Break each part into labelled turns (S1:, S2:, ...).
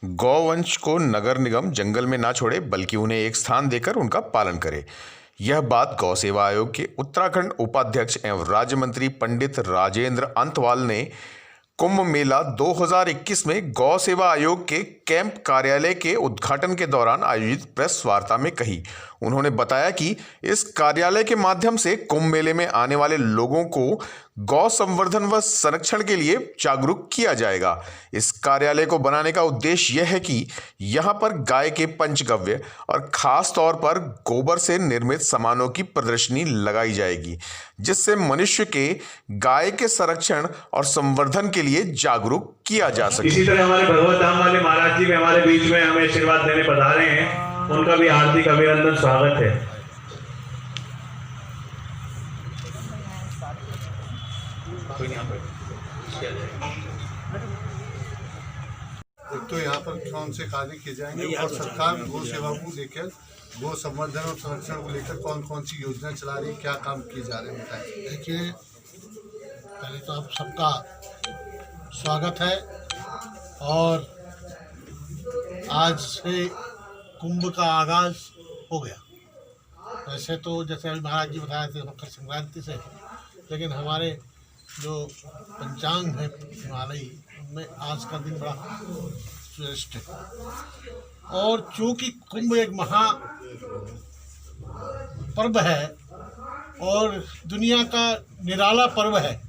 S1: गौवंश को नगर निगम जंगल में ना छोड़े बल्कि उन्हें एक स्थान देकर उनका पालन करे। यह बात गौ सेवा आयोग के उत्तराखंड उपाध्यक्ष एवं राज्य मंत्री पंडित राजेंद्र अंतवाल ने कुंभ मेला 2021 में गौ सेवा आयोग के कैंप कार्यालय के उद्घाटन के दौरान आयोजित प्रेस वार्ता में कही। उन्होंने बताया कि इस कार्यालय के माध्यम से कुंभ मेले में आने वाले लोगों को गौ संवर्धन व संरक्षण के लिए जागरूक किया जाएगा। इस कार्यालय को बनाने का उद्देश्य यह है कि यहाँ पर गाय के पंचगव्य और खास तौर पर गोबर से निर्मित सामानों की प्रदर्शनी लगाई जाएगी, जिससे मनुष्य के गाय के संरक्षण और संवर्धन के लिए जागरूक किया जा सके।
S2: इसी तरह हमारे भगवत धाम वाले महाराज जी भी हमारे बीच में हमें आशीर्वाद देने पधारे हैं, उनका भी हार्दिक अभिनंदन स्वागत है।
S3: एक तो यहाँ पर कौन से कार्य किए जाएंगे और सरकार गौ सेवा को लेकर, गौ संवर्धन और संरक्षण को लेकर कौन कौन सी योजना चला रही है, क्या काम किए जा रहे हैं बताइए।
S4: देखिए, पहले तो आप सबका स्वागत है और आज से कुंभ का आगाज हो गया। वैसे तो जैसे अभी महाराज जी बताए थे मकर संक्रांति से, लेकिन हमारे जो पंचांग है हिमालयी, उनमें आज का दिन बड़ा श्रेष्ठ है। और चूँकि कुंभ एक महा पर्व है और दुनिया का निराला पर्व है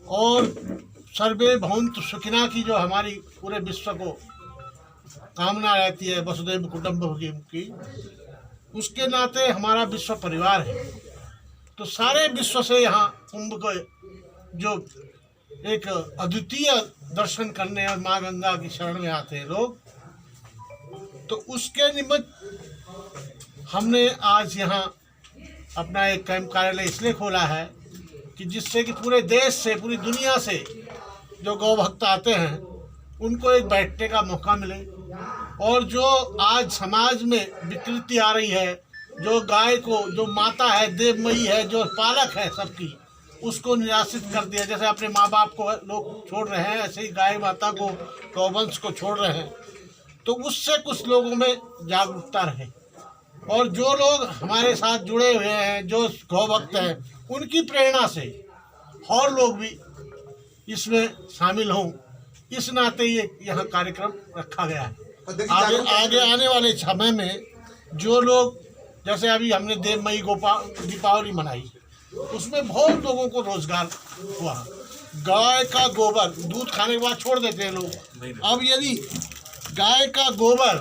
S4: और सर्वे भवन्तु सुखिनः की जो हमारी पूरे विश्व को कामना रहती है, वसुधैव कुटुम्बकम की, उसके नाते हमारा विश्व परिवार है। तो सारे विश्व से यहाँ कुंभ को जो एक अद्वितीय दर्शन करने और माँ गंगा की शरण में आते हैं लोग, तो उसके निमित्त हमने आज यहाँ अपना एक कैंप कार्यालय इसलिए खोला है कि जिससे कि पूरे देश से, पूरी दुनिया से जो गौ भक्त आते हैं उनको एक बैठने का मौका मिले। और जो आज समाज में विकृति आ रही है, जो गाय को, जो माता है, देवमयी है, जो पालक है सबकी, उसको निराशित कर दिया। जैसे अपने माँ बाप को लोग छोड़ रहे हैं, ऐसे ही गाय माता को, गौवंश को छोड़ रहे हैं। तो उससे कुछ लोगों में जागरूकता रहे और जो लोग हमारे साथ जुड़े हुए हैं, जो गौभक्त हैं, उनकी प्रेरणा से और लोग भी इसमें शामिल हों, इस नाते ये यहाँ कार्यक्रम रखा गया है। आगे आने वाले समय में जो लोग, जैसे अभी हमने देवमयी दीपावली मनाई, उसमें बहुत लोगों को रोजगार हुआ। गाय का गोबर, दूध खाने के बाद छोड़ देते हैं लोग, अब यदि गाय का गोबर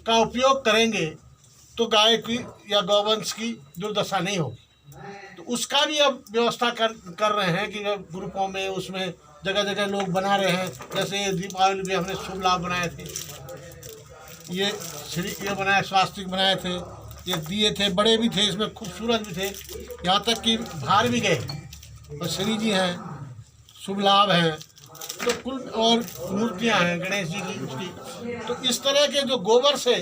S4: का उपयोग करेंगे तो गाय की या गौवंश की दुर्दशा नहीं होगी। तो उसका भी अब व्यवस्था कर रहे हैं कि ग्रुपों में, उसमें जगह जगह लोग बना रहे हैं। जैसे दीपावली में हमने शुभ लाभ बनाए थे, ये बनाए, स्वास्तिक बनाए थे, ये दिए थे, बड़े भी थे, इसमें खूबसूरत भी थे, यहाँ तक कि बाहर भी गए। और श्री जी हैं, शुभ लाभ हैं, तो कुल और मूर्तियाँ हैं गणेश जी की, उसकी। तो इस तरह के जो गोबर से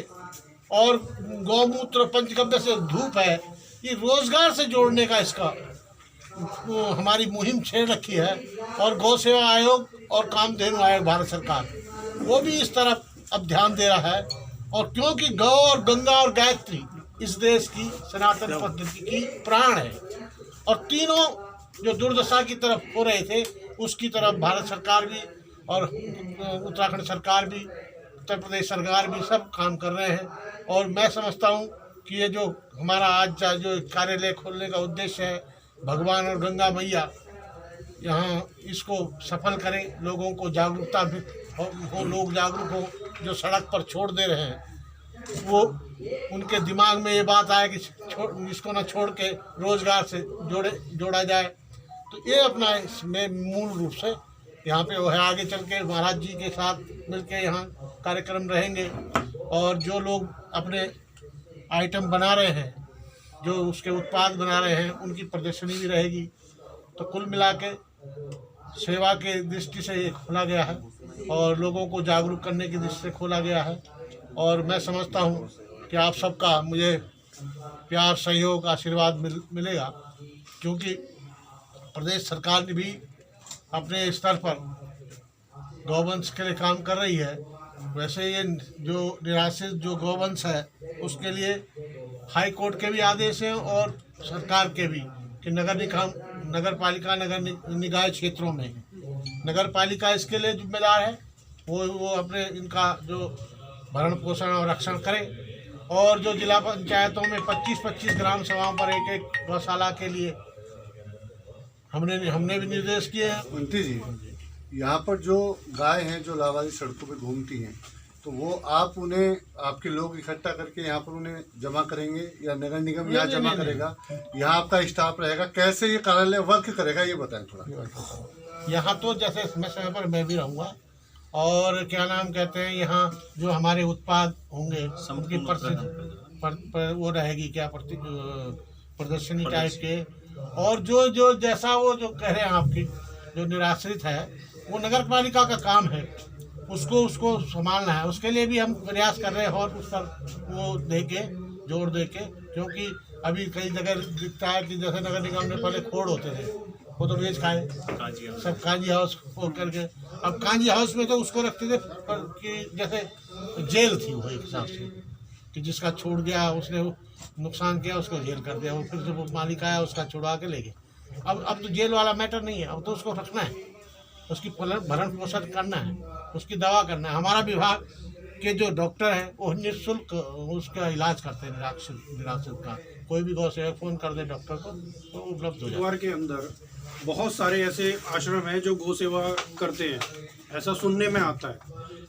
S4: और गौमूत्र पंचगव्य से धूप है, ये रोजगार से जोड़ने का इसका हमारी मुहिम छेड़ रखी है। और गौ सेवा आयोग और कामधेनु आयोग भारत सरकार, वो भी इस तरफ अब ध्यान दे रहा है। और क्योंकि गौ और गंगा और गायत्री इस देश की सनातन पद्धति की प्राण है, और तीनों जो दुर्दशा की तरफ हो रहे थे, उसकी तरफ भारत सरकार भी और उत्तराखंड सरकार भी, उत्तर प्रदेश सरकार भी सब काम कर रहे हैं। और मैं समझता हूँ कि ये जो हमारा आज जो कार्यालय खोलने का उद्देश्य है, भगवान और गंगा मैया यहाँ इसको सफल करें, लोगों को जागरूकता भी हो, लोग जागरूक हो। जो सड़क पर छोड़ दे रहे हैं, वो उनके दिमाग में ये बात आए कि इसको ना छोड़ के रोजगार से जोड़ा जाए। तो ये अपना इसमें मूल रूप से यहाँ पे वो है। आगे चल के महाराज जी के साथ मिलके यहाँ कार्यक्रम रहेंगे और जो लोग अपने आइटम बना रहे हैं, जो उसके उत्पाद बना रहे हैं, उनकी प्रदर्शनी भी रहेगी। तो कुल मिला के सेवा के दृष्टि से ये खोला गया है और लोगों को जागरूक करने की दृष्टि से खोला गया है। और मैं समझता हूँ कि आप सबका मुझे प्यार, सहयोग, आशीर्वाद मिलेगा, क्योंकि प्रदेश सरकार ने भी अपने स्तर पर गौवंश के लिए काम कर रही है, वैसे ये जो निराश्रित जो गौवंश है उसके लिए हाई कोर्ट के भी आदेश हैं और सरकार के भी कि नगर पालिका नगर निकाय क्षेत्रों में नगर पालिका इसके लिए जिम्मेदार है। वो अपने इनका जो भरण पोषण और रक्षण करे और जो जिला पंचायतों में 25-25 ग्राम सभाओं पर एक गौशाला के लिए हमने भी निर्देश किए हैं।
S3: मंत्री जी, यहाँ पर जो गाय हैं जो लावारी सड़कों पे घूमती हैं, तो वो आप उन्हें आपके लोग इकट्ठा करके यहाँ पर उन्हें जमा करेंगे या नगर निगम यहाँ जमा करेगा? यहाँ आपका स्टाफ रहेगा? कैसे ये कार्यालय वर्क करेगा, ये बताएं थोड़ा।
S4: यहाँ तो जैसे समय पर मैं भी रहूँगा और क्या नाम कहते हैं, यहाँ जो हमारे उत्पाद होंगे उनकी वो रहेगी क्या प्रदर्शनी टाइप के, और जो जैसा वो जो कह रहे हैं आपकी जो निराश्रित है वो नगर पालिका का काम है, उसको संभालना है। उसके लिए भी हम प्रयास कर रहे हैं और उस पर वो जोर दे के, क्योंकि अभी कई जगह दिखता है कि जैसे नगर निगम में पहले खोड़ होते थे, वो तो बेच खाए सब कांजी हाउस खोल करके। अब कांजी हाउस में तो उसको रखते थे कि जैसे जेल थी वो एक हिसाब से, कि जिसका छूट गया उसने नुकसान किया उसको जेल कर दिया, वो फिर से वो मालिक आया उसका छुड़वा के ले गए। अब तो जेल वाला मैटर नहीं है, अब तो उसको रखना है, उसकी भरण पोषण करना है, उसकी दवा करना है। हमारा विभाग के जो डॉक्टर हैं वो निःशुल्क उसका इलाज करते हैं निराश्रित का। कोई भी गौ सेवक फोन कर दे डॉक्टर को तो उपलब्ध हो जाए।
S5: के अंदर बहुत सारे ऐसे आश्रम हैं जो गौ सेवा करते हैं, ऐसा सुनने में आता है,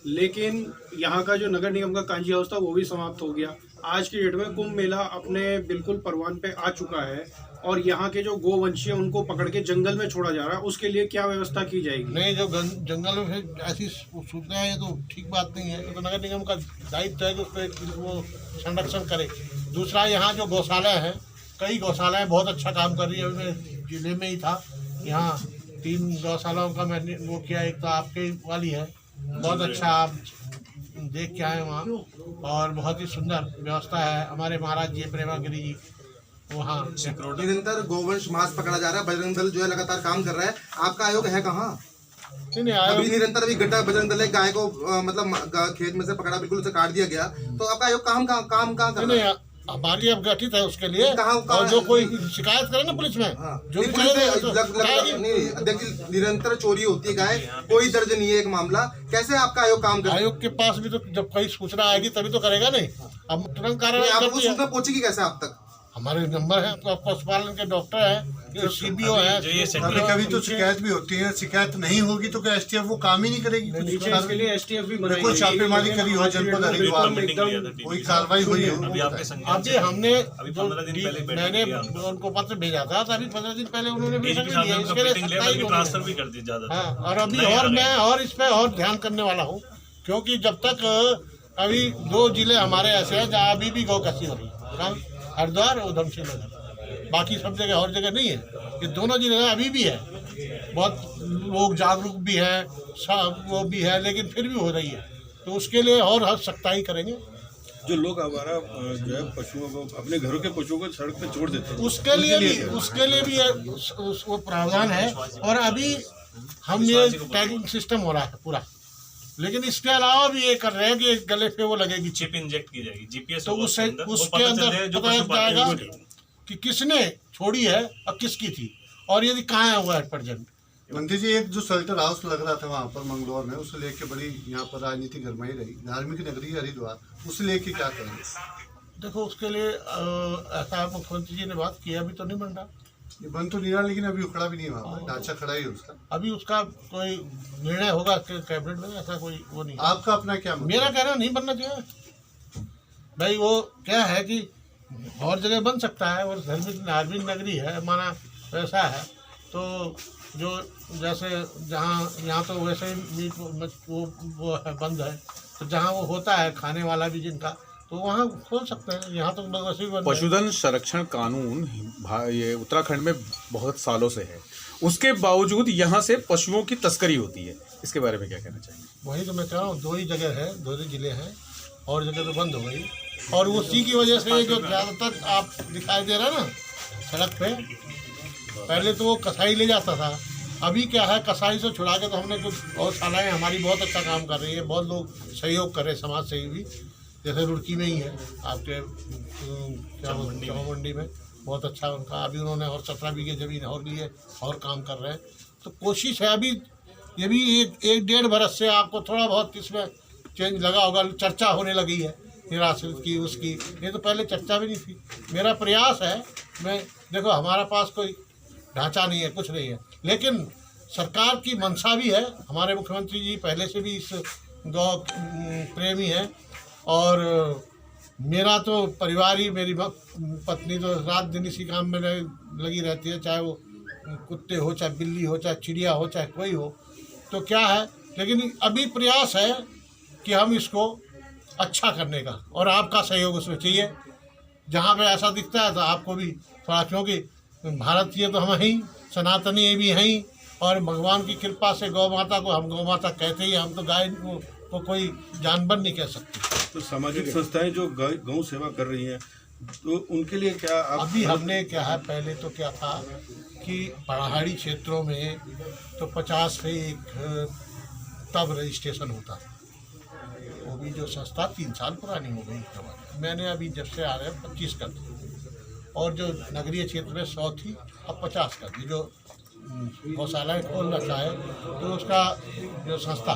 S5: लेकिन यहाँ का जो नगर निगम का कांजी हाउस था वो भी समाप्त हो गया। आज की डेट में कुंभ मेला अपने बिल्कुल परवान पे आ चुका है और यहाँ के जो गोवंशी हैं उनको पकड़ के जंगल में छोड़ा जा रहा है, उसके लिए क्या व्यवस्था की जाएगी?
S4: नहीं, जो जंगल में ऐसी सूचना है तो ठीक बात नहीं है, तो नगर निगम का दायित्व है कि उसको वो संरक्षण करे। दूसरा, यहाँ जो गौशाला है, कई गौशालाएं बहुत अच्छा काम कर रही है। मैं जिले में ही था, यहाँ 3 गौशालाओं का मैंने वो किया, एक तो आपके वाली है, बहुत अच्छा आप देख के आए वहाँ, और बहुत ही सुंदर व्यवस्था है। हमारे महाराज जी प्रेमागिरी जी वहाँ
S6: निरंतर गोवंश मांस पकड़ा जा रहा है, बजरंग दल जो है लगातार काम कर रहा है, आपका आयोग है कहाँ?
S4: नहीं आयोग
S6: अभी निरंतर अभी गड्ढा बजरंग दल गाय को मतलब खेत में से पकड़ा, बिल्कुल उसे काट दिया गया, तो आपका आयोग काम कहाँ कर रहा है?
S4: हमारी अब गठित है उसके लिए।
S6: कहाँ
S4: और जो कोई शिकायत करे ना पुलिस में, जो भी
S6: निरंतर चोरी होती है गाय, कोई दर्ज नहीं है एक मामला, कैसे आपका आयोग काम कर?
S4: आयोग के पास भी तो जब कोई सूचना आएगी तभी तो करेगा, नहीं अब तुरंत कार्रवाई
S6: आपको सूचना पहुंचेगी कैसे आप तक?
S4: हमारे नंबर है, पशुपालन के डॉक्टर हैं, CBO है।
S3: कभी कभी तो शिकायत भी होती है, शिकायत नहीं होगी तो क्या STF वो काम ही नहीं करेगी?
S5: इसके लिए STF भी
S3: कोई छापेमारी करी हो जनपद हरिद्वार में, कोई कार्रवाई हुई हो?
S4: अभी हमने मैंने उनको पत्र भेजा था, अभी 15 दिन पहले उन्होंने भी इसके लिए ट्रांसफर भी कर दी। हाँ, और अभी और मैं और इस पे और ध्यान करने वाला हूँ, क्योंकि जब तक अभी 2 जिले हमारे ऐसे हैं जहाँ अभी भी गौकसी हो रही है, हरिद्वार और उधमसिंह नगर, बाकी सब जगह और जगह नहीं है। ये दोनों जिले अभी भी है, बहुत लोग जागरूक भी हैं, सब वो भी है, लेकिन फिर भी हो रही है, तो उसके लिए और हद सख्ताई करेंगे।
S7: जो लोग हमारा जो है पशुओं को, अपने घरों के पशुओं को सड़क पे छोड़ देते हैं,
S4: उसके लिए भी वो प्रावधान है। और अभी हम ये टैगिंग सिस्टम हो रहा है पूरा, लेकिन इसके अलावा भी ये कर रहे हैं कि गले पे वो लगेगी, चिप इंजेक्ट की जाएगी, GPS, तो उसके अंदर पता लग जाएगा कि किसने छोड़ी है और किसकी थी, और यदि कहाँ है वो एट प्रेजेंट।
S3: मंत्री जी, एक जो शेल्टर हाउस लग रहा था वहाँ पर मंगलौर में, उसे लेके बड़ी यहाँ पर राजनीति गरमाई रही, धार्मिक नगरी हरिद्वार, उसे लेके क्या करेंगे?
S4: देखो, उसके लिए ऐसा मुख्यमंत्री जी ने बात की, अभी तो नहीं बन रहा,
S3: ये बन तो नहीं रहा, लेकिन अभी उखड़ा भी नहीं हुआ, ढांचा खड़ा ही है उसका।
S4: अभी उसका कोई निर्णय होगा कैबिनेट में, ऐसा कोई वो नहीं।
S3: आपका अपना क्या मतलब?
S4: मेरा कहना नहीं बनना चाहिए भाई, वो क्या है कि और जगह बन सकता है, और धार्मिक नगरी है माना वैसा है, तो जो जैसे जहाँ यहाँ तो वैसे ही मीट वो है, बंद है, तो जहाँ वो होता है खाने वाला भी जिनका, तो वहाँ खोल सकते हैं। यहाँ तो वैसे ही
S8: पशुधन संरक्षण कानून ये उत्तराखंड में बहुत सालों से है, उसके बावजूद यहाँ से पशुओं की तस्करी होती है, इसके बारे में क्या कहना चाहिए?
S4: वही तो मैं कह रहा हूँ, 2 ही जगह है, 2 ही जिले हैं, और जगह तो बंद हो गई, और उसी की वजह से जो ज़्यादातर आप दिखाई दे रहा है ना सड़क पे, पहले तो वो कसाई ले जाता था, अभी क्या है, कसाई से छुड़ा के तो हमने कुछ गौशालाएँ हमारी बहुत अच्छा काम कर रही है, बहुत लोग सहयोग कर रहे हैं, समाज सहयोगी, जैसे रुड़की में ही है आपके क्या मंडी में बहुत अच्छा उनका, अभी उन्होंने और 17 बीघे जमीन और ली है और काम कर रहे हैं। तो कोशिश है, अभी ये भी एक डेढ़ बरस से आपको थोड़ा बहुत इसमें चेंज लगा होगा, चर्चा होने लगी है निराश्रित की, उसकी, ये तो पहले चर्चा भी नहीं थी। मेरा प्रयास है, मैं देखो हमारा पास कोई ढांचा नहीं है, कुछ नहीं है, लेकिन सरकार की मंशा भी है, हमारे मुख्यमंत्री जी पहले से भी इस गौ प्रेमी हैं, और मेरा तो परिवार ही, मेरी पत्नी तो रात दिन इसी काम में लगी रहती है, चाहे वो कुत्ते हो, चाहे बिल्ली हो, चाहे चिड़िया हो, चाहे कोई हो, तो क्या है, लेकिन अभी प्रयास है कि हम इसको अच्छा करने का, और आपका सहयोग उसमें चाहिए। जहाँ पे ऐसा दिखता है तो आपको भी थोड़ा, क्योंकि भारतीय तो हम हैं ही, सनातनी भी हैं ही, और भगवान की कृपा से गौ माता को हम गौ माता कहते ही, हम तो गाय को कोई जानवर नहीं कह सकते।
S7: तो सामाजिक संस्थाएं जो गौ सेवा कर रही हैं, तो उनके लिए क्या आप
S4: अभी हमने क्या है, पहले तो क्या था कि पहाड़ी क्षेत्रों में तो 50 से एक तब रजिस्ट्रेशन होता था, वो भी जो संस्था 3 साल पुरानी हो गई, मैंने अभी जब से आ रहे हैं 25 कर दी, और जो नगरीय क्षेत्र में 100 थी, अब 50 कर दी। जो गौशालाएँ खोलना चाहे तो उसका जो संस्था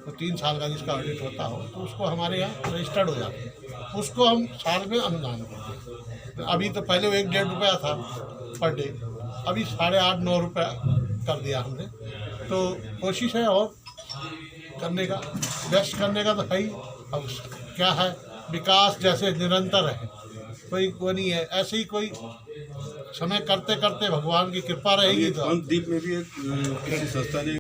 S4: तो 3 साल का जिसका ऑडिट होता हो, तो उसको हमारे यहाँ रजिस्टर्ड हो जाते हैं, उसको हम साल में अनुदान करते हैं। अभी तो पहले वो 1-1.5 रुपया था पर डे, अभी 8.5-9 रुपया कर दिया हमने। तो कोशिश है और करने का, बेस्ट करने का तो है ही। अब क्या है, विकास जैसे निरंतर है, कोई वो नहीं है, ऐसे ही कोई समय करते करते भगवान की कृपा रहेगी तो।
S7: द्वीप में भी एक किसी संस्था ने